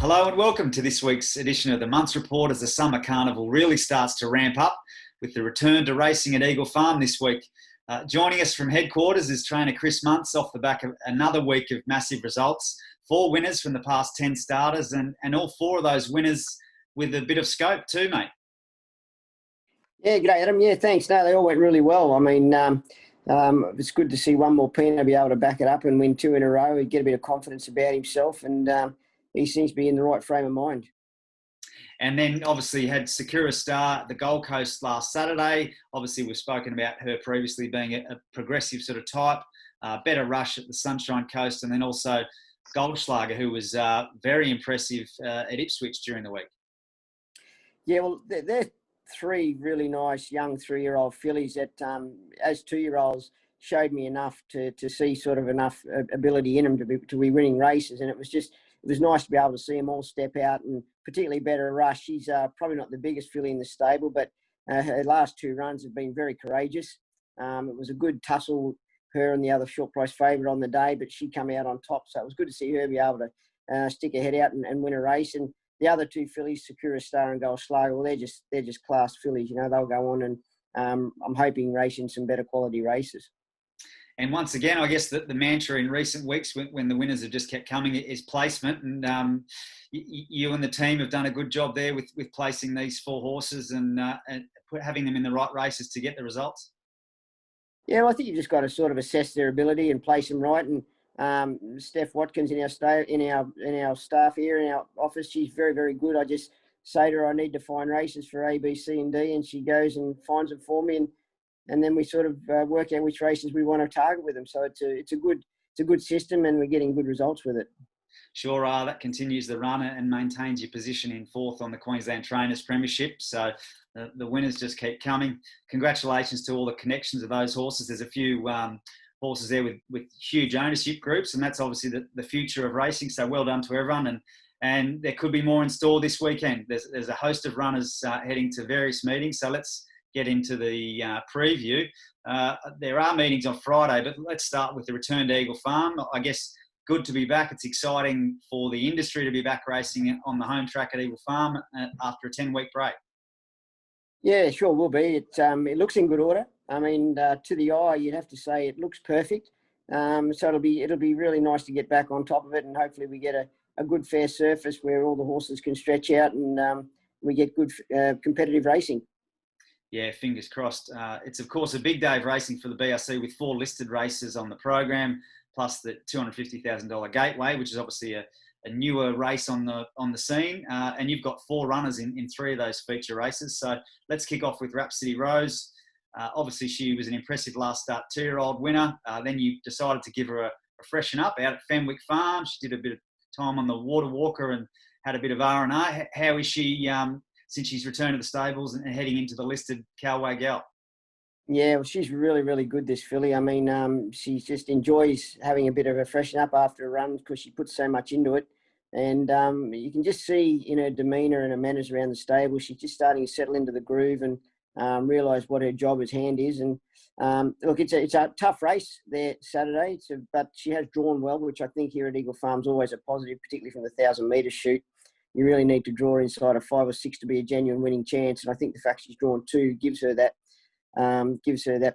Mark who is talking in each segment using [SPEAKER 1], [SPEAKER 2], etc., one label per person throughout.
[SPEAKER 1] Hello and welcome to this week's edition of the Munce Report as the summer carnival really starts to ramp up with the return to racing at Eagle Farm this week. Joining us from headquarters is trainer Chris Munce off the back of another week of massive results. 4 winners from the past 10 starters and all 4 of those winners with a bit of scope too, mate.
[SPEAKER 2] Yeah, g'day Adam. Yeah, thanks. No, they all went really well. I mean, it's good to see one more PINOT be able to back it up and win 2 in a row. He'd get a bit of confidence about himself and he seems to be in the right frame of mind.
[SPEAKER 1] And then obviously you had SAKURA Star at the Gold Coast last Saturday. Obviously we've spoken about her previously being a progressive sort of type, better rush at the Sunshine Coast, and then also GOLDSCHLAGER, who was very impressive at Ipswich during the week.
[SPEAKER 2] Yeah, well, they're 3 really nice young 3-year-old fillies that, as 2-year-olds, showed me enough to see sort of enough ability in them to be winning races, and it was nice to be able to see them all step out, and particularly better rush. She's probably not the biggest filly in the stable, but her last 2 runs have been very courageous. It was a good tussle, her and the other short price favourite on the day, but she come out on top, so it was good to see her be able to stick her head out and win a race. And the other 2 fillies, SAKURA Star and GOLDSCHLAGER, well, they're just class fillies. You know, they'll go on, and I'm hoping racing some better quality races.
[SPEAKER 1] And once again, I guess the mantra in recent weeks when the winners have just kept coming is placement. And you and the team have done a good job there with placing these 4 horses and having them in the right races to get the results.
[SPEAKER 2] Yeah, well, I think you've just got to sort of assess their ability and place them right. And Steph Watkins in our staff here in our office, she's very, very good. I just say to her, I need to find races for A, B, C, and D, and she goes and finds them for me. And then we sort of work out which races we want to target with them. So it's a good system, and we're getting good results with it.
[SPEAKER 1] Sure are. That continues the run and maintains your position in 4th on the Queensland Trainers Premiership. So the winners just keep coming. Congratulations to all the connections of those horses. There's a few horses there with huge ownership groups, and that's obviously the future of racing. So well done to everyone. And there could be more in store this weekend. There's a host of runners heading to various meetings. So let's get into the preview. There are meetings on Friday, but let's start with the return to Eagle Farm. I guess good to be back. It's exciting for the industry to be back racing on the home track at Eagle Farm after a 10-week break.
[SPEAKER 2] Yeah, sure will be. It looks in good order. I mean, to the eye, you'd have to say it looks perfect. So it'll be really nice to get back on top of it, and hopefully we get a good fair surface where all the horses can stretch out, and we get good competitive racing.
[SPEAKER 1] Yeah, fingers crossed. It's, of course, a big day of racing for the BRC with 4 listed races on the program, plus the $250,000 Gateway, which is obviously a newer race on the scene. And you've got 4 runners in 3 of those feature races. So let's kick off with RHAPSODY Rose. Obviously, she was an impressive last start 2-year-old winner. Then you decided to give her a freshen up out at Fenwick Farm. She did a bit of time on the Water Walker and had a bit of R&R. How is she since she's returned to the stables and heading into the listed Calway Gal?
[SPEAKER 2] Yeah, well, she's really, really good, this filly. I mean, she just enjoys having a bit of a freshen up after a run because she puts so much into it. And you can just see in her demeanour and her manners around the stable, she's just starting to settle into the groove and realise what her job at hand is. And look, it's a tough race there Saturday, but she has drawn well, which I think here at Eagle Farm is always a positive, particularly from the 1,000-metre shoot. You really need to draw inside of 5 or 6 to be a genuine winning chance. And I think the fact she's drawn 2 gives her that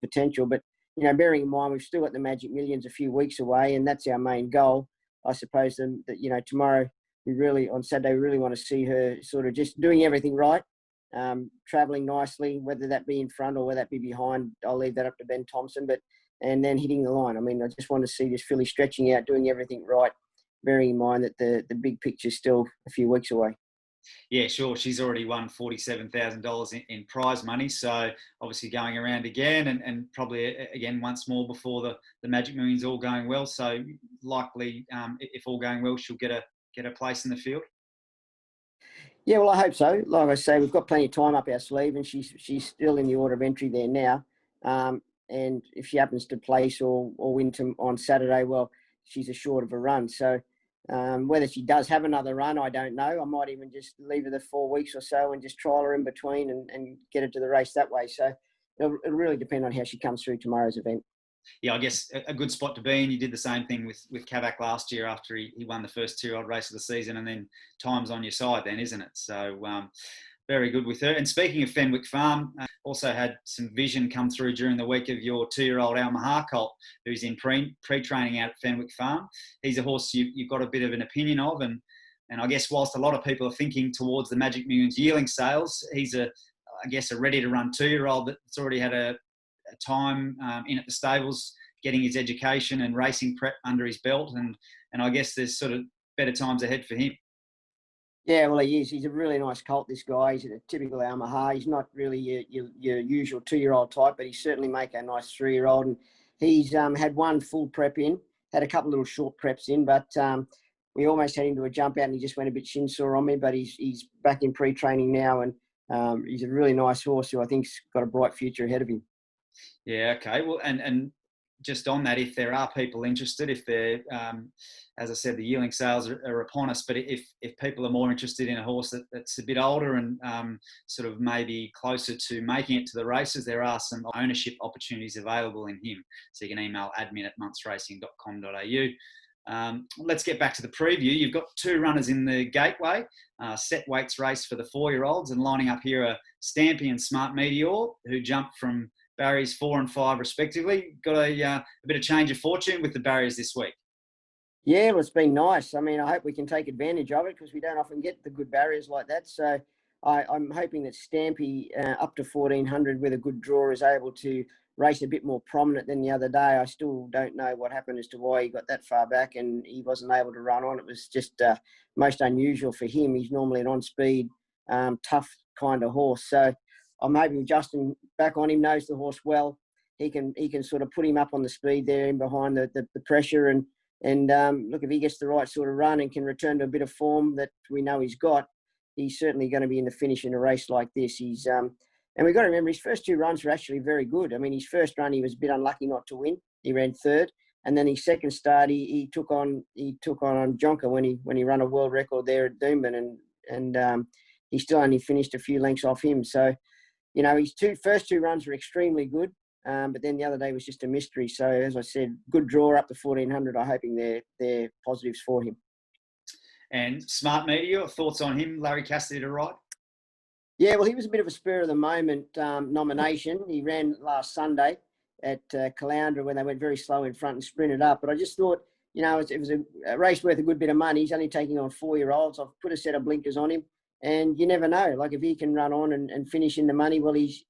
[SPEAKER 2] potential. But, you know, bearing in mind, we've still got the Magic Millions a few weeks away, and that's our main goal. I suppose that, you know, tomorrow, on Saturday, we really want to see her sort of just doing everything right, travelling nicely, whether that be in front or whether that be behind. I'll leave that up to Ben Thompson, and then hitting the line. I mean, I just want to see this filly stretching out, doing everything right, bearing in mind that the big picture's still a few weeks away.
[SPEAKER 1] Yeah, sure. She's already won $47,000 in prize money. So obviously going around again and probably again once more before the Magic Millions all going well. So likely, if all going well, she'll get a place in the field.
[SPEAKER 2] Yeah, well, I hope so. Like I say, we've got plenty of time up our sleeve, and she's still in the order of entry there now. And if she happens to place or win on Saturday, well, she's assured of a run. So whether she does have another run, I don't know. I might even just leave her the 4 weeks or so and just trial her in between and get her to the race that way. So it'll really depend on how she comes through tomorrow's event.
[SPEAKER 1] Yeah, I guess a good spot to be in. You did the same thing with Kavak last year after he won the first 2-year-old race of the season, and then time's on your side then, isn't it? So very good with her. And speaking of Fenwick Farm, also had some vision come through during the week of your 2-year-old MAHER colt, who's in pre-training out at Fenwick Farm. He's a horse you've got a bit of an opinion of, and I guess whilst a lot of people are thinking towards the Magic Millions yearling sales, he's a ready-to-run 2-year-old that's already had a time in at the stables, getting his education and racing prep under his belt, and I guess there's sort of better times ahead for him.
[SPEAKER 2] Yeah, well, he is. He's a really nice colt, this guy. He's a typical MAHER. He's not really your usual 2-year-old type, but he certainly make a nice 3-year-old. And he's had one full prep in, had a couple little short preps in, but we almost had him to a jump out and he just went a bit shin sore on me, but he's back in pre-training now, and he's a really nice horse who I think's got a bright future ahead of him.
[SPEAKER 1] Yeah, okay. Well, and just on that, if there are people interested, if they're, as I said, the yearling sales are upon us, but if people are more interested in a horse that's a bit older and sort of maybe closer to making it to the races, there are some ownership opportunities available in him. So you can email admin@munceracing.com.au. Let's get back to the preview. You've got 2 runners in the Gateway, set weights race for the 4-year-olds, and lining up here are STAMPE and Smart Meteor, who jumped from barriers 4 and 5 respectively. Got a bit of change of fortune with the barriers this week.
[SPEAKER 2] Yeah, well, it's been nice. I mean, I hope we can take advantage of it because we don't often get the good barriers like that. So I'm hoping that STAMPE up to 1400 with a good draw is able to race a bit more prominent than the other day. I still don't know what happened as to why he got that far back and he wasn't able to run on. It was just most unusual for him. He's normally an on-speed, tough kind of horse. So I'm hoping Justin back on him, knows the horse well. He can sort of put him up on the speed there and behind the pressure. And look, if he gets the right sort of run and can return to a bit of form that we know he's got, he's certainly going to be in the finish in a race like this. And we've got to remember his first 2 runs were actually very good. I mean, his first run, he was a bit unlucky not to win. He ran 3rd. And then his second start, he took on Jonker when he ran a world record there at Doomben. And he still only finished a few lengths off him. So, you know, his first 2 runs were extremely good, but then the other day was just a mystery. So, as I said, good draw up to 1400. I'm hoping they're positives for him.
[SPEAKER 1] And Smart Meteor, thoughts on him, Larry Cassidy to ride?
[SPEAKER 2] Yeah, well, he was a bit of a spur of the moment nomination. He ran last Sunday at Caloundra when they went very slow in front and sprinted up. But I just thought, you know, it was a race worth a good bit of money. He's only taking on 4-year-olds. I've put a set of blinkers on him. And you never know. Like if he can run on and finish in the money, well, he's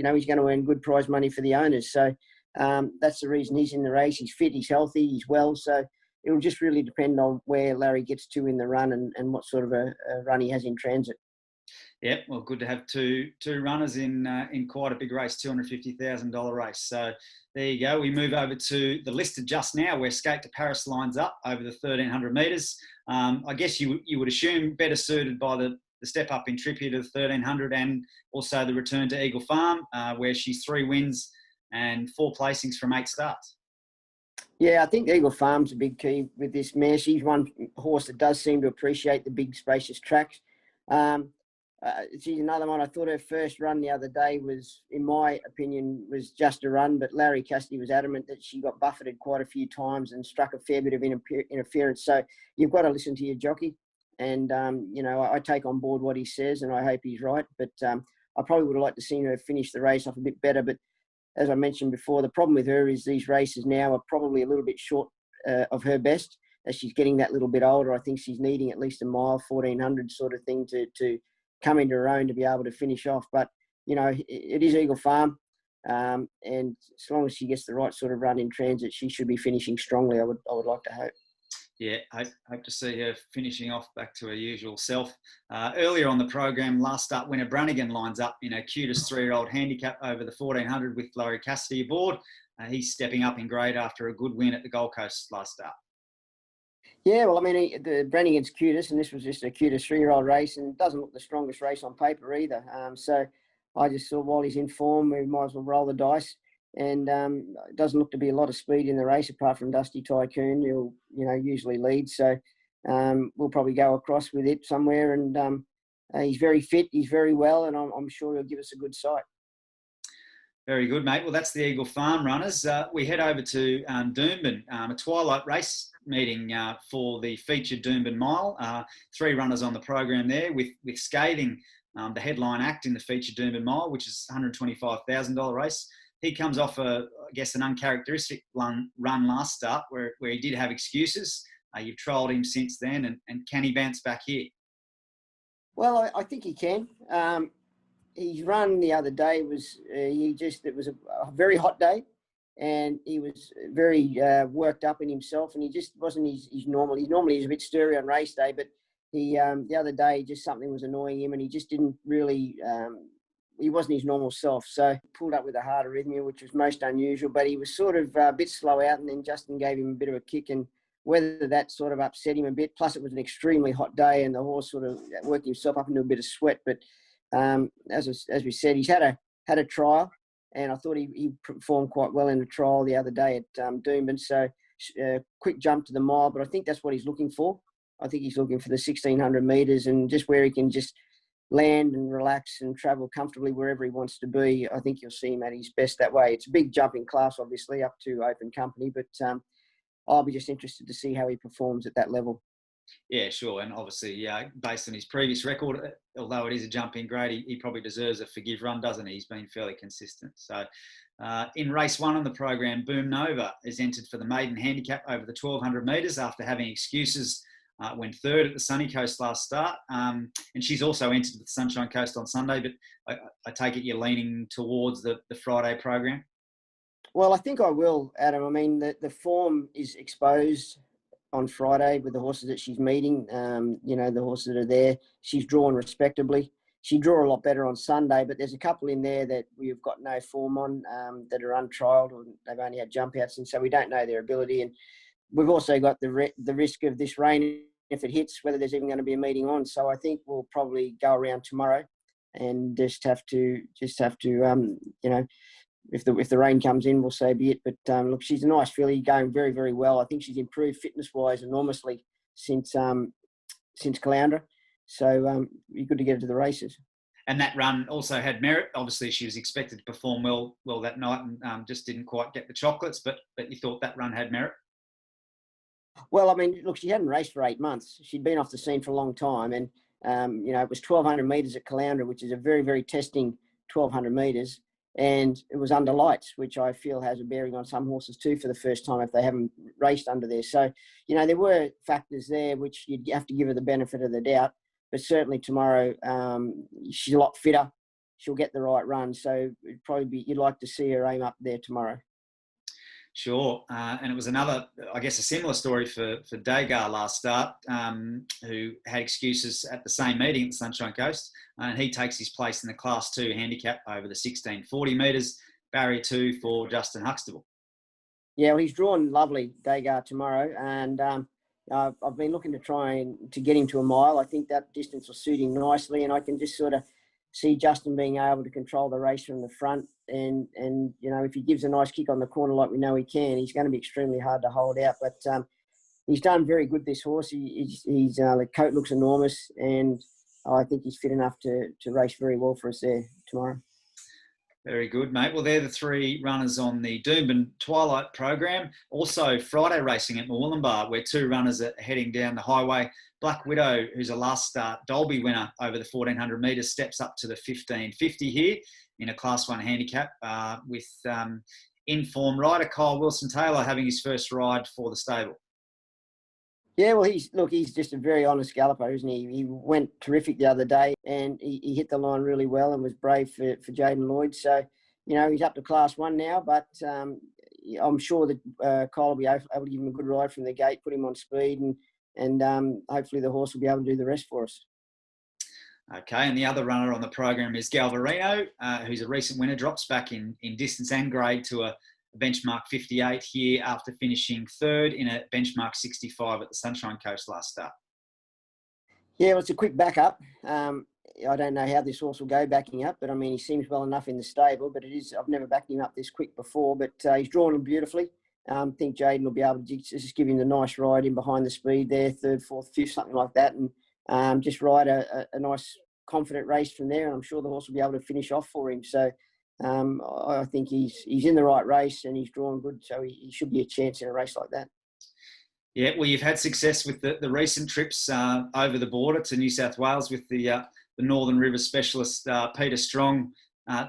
[SPEAKER 2] going to earn good prize money for the owners. So that's the reason he's in the race. He's fit, he's healthy, he's well. So it will just really depend on where Larry gets to in the run and what sort of a run he has in transit.
[SPEAKER 1] Yeah, well, good to have two runners in quite a big race, $250,000 race. So there you go. We move over to the listed just now, where Skate to Paris lines up over the 1,300 metres. I guess you would assume better suited by the step up in trip here to the 1,300, and also the return to Eagle Farm, where she's 3 wins and 4 placings from 8 starts.
[SPEAKER 2] Yeah, I think Eagle Farm's a big key with this mare. She's one horse that does seem to appreciate the big spacious tracks. She's another one. I thought her first run the other day was, in my opinion, was just a run, but Larry Cassidy was adamant that she got buffeted quite a few times and struck a fair bit of interference. So you've got to listen to your jockey. And, you know, I take on board what he says and I hope he's right. But I probably would have liked to seen her finish the race off a bit better. But as I mentioned before, the problem with her is these races now are probably a little bit short of her best. As she's getting that little bit older, I think she's needing at least a mile, 1,400 sort of thing to come into her own to be able to finish off. But, you know, it is Eagle Farm. And as long as she gets the right sort of run in transit, she should be finishing strongly, I would like to hope.
[SPEAKER 1] Yeah, hope to see her finishing off back to her usual self. Earlier on the program, last start winner Brannigan lines up in a cutest 3-year-old handicap over the 1,400 with Larry Cassidy aboard. He's stepping up in grade after a good win at the Gold Coast last start.
[SPEAKER 2] Yeah, well, I mean, the Brannigan's cutest, and this was just a cutest 3-year-old race, and it doesn't look the strongest race on paper either. So I just thought while he's in form, we might as well roll the dice. And it doesn't look to be a lot of speed in the race, apart from Dusty Tycoon, who'll, you know, usually lead. So we'll probably go across with it somewhere. And he's very fit, he's very well, and I'm sure he'll give us a good sight.
[SPEAKER 1] Very good, mate. Well, that's the Eagle Farm runners. We head over to Doomben, a twilight race meeting for the featured Doomben Mile. 3 runners on the program there with Scathing, the headline act in the featured Doomben Mile, which is $125,000 race. He comes off, I guess, an uncharacteristic run last start where he did have excuses. You've trialled him since then, and can he bounce back here?
[SPEAKER 2] Well, I think he can. His run the other day was, it was a very hot day, and he was very worked up in himself, and he just wasn't his normal. He normally is a bit stirry on race day, but the other day just something was annoying him, and he just didn't really, he wasn't his normal self. So pulled up with a heart arrhythmia, which was most unusual, but he was sort of a bit slow out, and then Justin gave him a bit of a kick, and whether that sort of upset him a bit, plus it was an extremely hot day, and the horse sort of worked himself up into a bit of sweat, but as we said, he's had a trial, and I thought he performed quite well in the trial the other day at Doomben. So quick jump to the mile, but I think that's what he's looking for. I think he's looking for the 1,600 metres and just where he can just land and relax and travel comfortably wherever he wants to be. I think you'll see him at his best that way. It's a big jumping class, obviously, up to open company, but I'll be just interested to see how he performs at that level.
[SPEAKER 1] Yeah, sure. And obviously, based on his previous record, although it is a jumping grade, he probably deserves a forgive run, doesn't he? He's been fairly consistent. So in race 1 on the program, BOOMNOVA is entered for the maiden handicap over the 1,200 metres after having excuses when 3rd at the Sunny Coast last start. And she's also entered the Sunshine Coast on Sunday, but I take it you're leaning towards the Friday program?
[SPEAKER 2] Well, I think I will, Adam. I mean, the form is exposed on Friday with the horses that she's meeting. The horses that are there, she's drawn respectably. She drew a lot better on Sunday, but there's a couple in there that we've got no form on, that are untrialled, or they've only had jump outs, and so we don't know their ability. And we've also got the risk of this rain, if it hits, whether there's even going to be a meeting on. So I think we'll probably go around tomorrow and just have to if the rain comes in, we'll so be it. But look, she's a nice filly, going very, very well. I think she's improved fitness-wise enormously since Caloundra. So be good to get her to the races.
[SPEAKER 1] And that run also had merit. Obviously, she was expected to perform well that night, and just didn't quite get the chocolates. But you thought that run had merit?
[SPEAKER 2] Well, I mean, look, she hadn't raced for 8 months. She'd been off the scene for a long time, and it was 1,200 metres at Caloundra, which is a very, very testing 1,200 metres. And it was under lights, which I feel has a bearing on some horses too for the first time if they haven't raced under there. So, there were factors there which you'd have to give her the benefit of the doubt. But certainly tomorrow, she's a lot fitter. She'll get the right run. So it'd probably be, you'd like to see her aim up there tomorrow.
[SPEAKER 1] Sure. And it was another, I guess, a similar story for Degar last start, who had excuses at the same meeting at the Sunshine Coast. And he takes his place in the Class 2 handicap over the 1,640 metres, barrier 2 for Justin Huxtable. Yeah,
[SPEAKER 2] well, he's drawn lovely, Degar, tomorrow. And I've been looking to try to get him to a mile. I think that distance will suit him nicely. And I can just sort of see Justin being able to control the race from the front. And if he gives a nice kick on the corner like we know he can, he's going to be extremely hard to hold out. But he's done very good, this horse. The coat looks enormous, and I think he's fit enough to race very well for us there tomorrow.
[SPEAKER 1] Very good, mate. Well, they're the 3 runners on the Doomben Twilight program. Also, Friday racing at Murwillumbah, where 2 runners are heading down the highway. Black Widow, who's a last start Dolby winner over the 1,400 metres, steps up to the 1,550 here in a Class 1 handicap with in-form rider Kyle Wilson-Taylor having his first ride for the stable.
[SPEAKER 2] Yeah, well, he's just a very honest galloper, isn't he? He went terrific the other day, and he hit the line really well and was brave for Jaden Lloyd. So, he's up to Class 1 now, but I'm sure that Kyle will be able to give him a good ride from the gate, put him on speed, and hopefully the horse will be able to do the rest for us.
[SPEAKER 1] Okay, and the other runner on the program is Galvarino, who's a recent winner, drops back in distance and grade to a benchmark 58 here after finishing 3rd in a benchmark 65 at the Sunshine Coast last start.
[SPEAKER 2] Yeah, well, it's a quick backup. I don't know how this horse will go backing up, but I mean, he seems well enough in the stable, but I've never backed him up this quick before, but he's drawn him beautifully. I think Jaden will be able to just give him the nice ride in behind the speed there, 3rd, 4th, 5th, something like that, and just ride a nice, confident race from there, and I'm sure the horse will be able to finish off for him. So I think he's in the right race and he's drawn good, so he should be a chance in a race like that.
[SPEAKER 1] Yeah, well, you've had success with the recent trips over the border to New South Wales with the Northern River specialist Peter Strong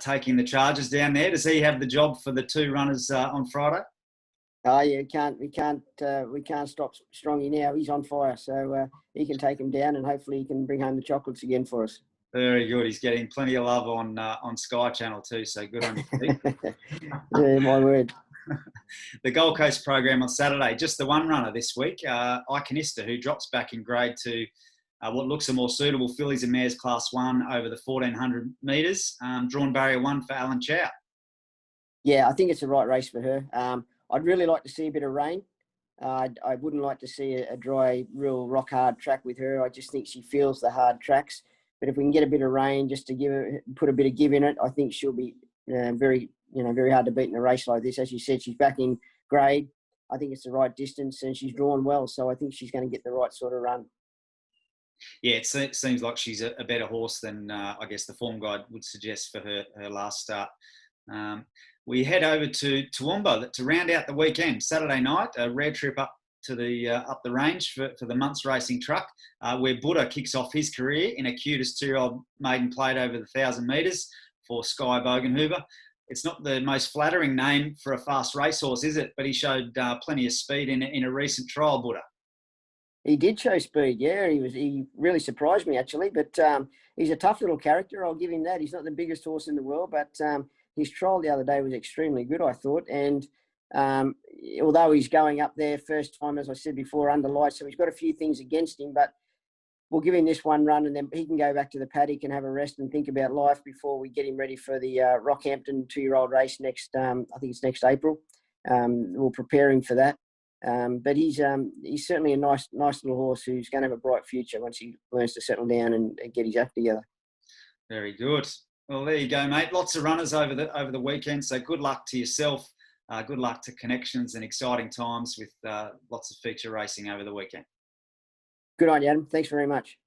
[SPEAKER 1] taking the charges down there. Does he have the job for the 2 runners on Friday?
[SPEAKER 2] Oh yeah, we can't stop Strongy now. He's on fire, so he can take him down, and hopefully he can bring home the chocolates again for us.
[SPEAKER 1] Very good. He's getting plenty of love on Sky Channel too, so good on you, Pete.
[SPEAKER 2] Yeah, my word.
[SPEAKER 1] The Gold Coast program on Saturday, just the 1 runner this week, ICONISTA, who drops back in grade to what looks a more suitable fillies and mares class 1 over the 1400 metres. Drawn barrier 1 for Alan Chow.
[SPEAKER 2] Yeah, I think it's the right race for her. I'd really like to see a bit of rain. I wouldn't like to see a dry, real rock hard track with her. I just think she feels the hard tracks. But if we can get a bit of rain just to put a bit of give in it, I think she'll be very hard to beat in a race like this. As you said, she's back in grade. I think it's the right distance and she's drawn well. So I think she's going to get the right sort of run.
[SPEAKER 1] Yeah, it seems like she's a better horse than I guess the form guide would suggest for her last start. We head over to Toowoomba to round out the weekend. Saturday night, a rare trip up to up the range for the Munce Racing Truck, where Buddha kicks off his career in a cutest 2-year-old maiden plate over the 1,000 metres for Sky Bogenhuber. It's not the most flattering name for a fast racehorse, is it? But he showed plenty of speed in a recent trial, Buddha.
[SPEAKER 2] He did show speed, yeah. He really surprised me, actually. But he's a tough little character. I'll give him that. He's not the biggest horse in the world, but his trial the other day was extremely good, I thought. And although he's going up there first time, as I said before, under lights, so he's got a few things against him, but we'll give him this 1 run and then he can go back to the paddock and have a rest and think about life before we get him ready for the Rockhampton 2-year-old race next, I think it's next April. We'll prepare him for that. But he's certainly a nice little horse who's going to have a bright future once he learns to settle down and get his act together.
[SPEAKER 1] Very good. Well, there you go, mate. Lots of runners over the weekend, so good luck to yourself. Good luck to Connections and exciting times with lots of feature racing over the weekend.
[SPEAKER 2] Good on you, Adam. Thanks very much.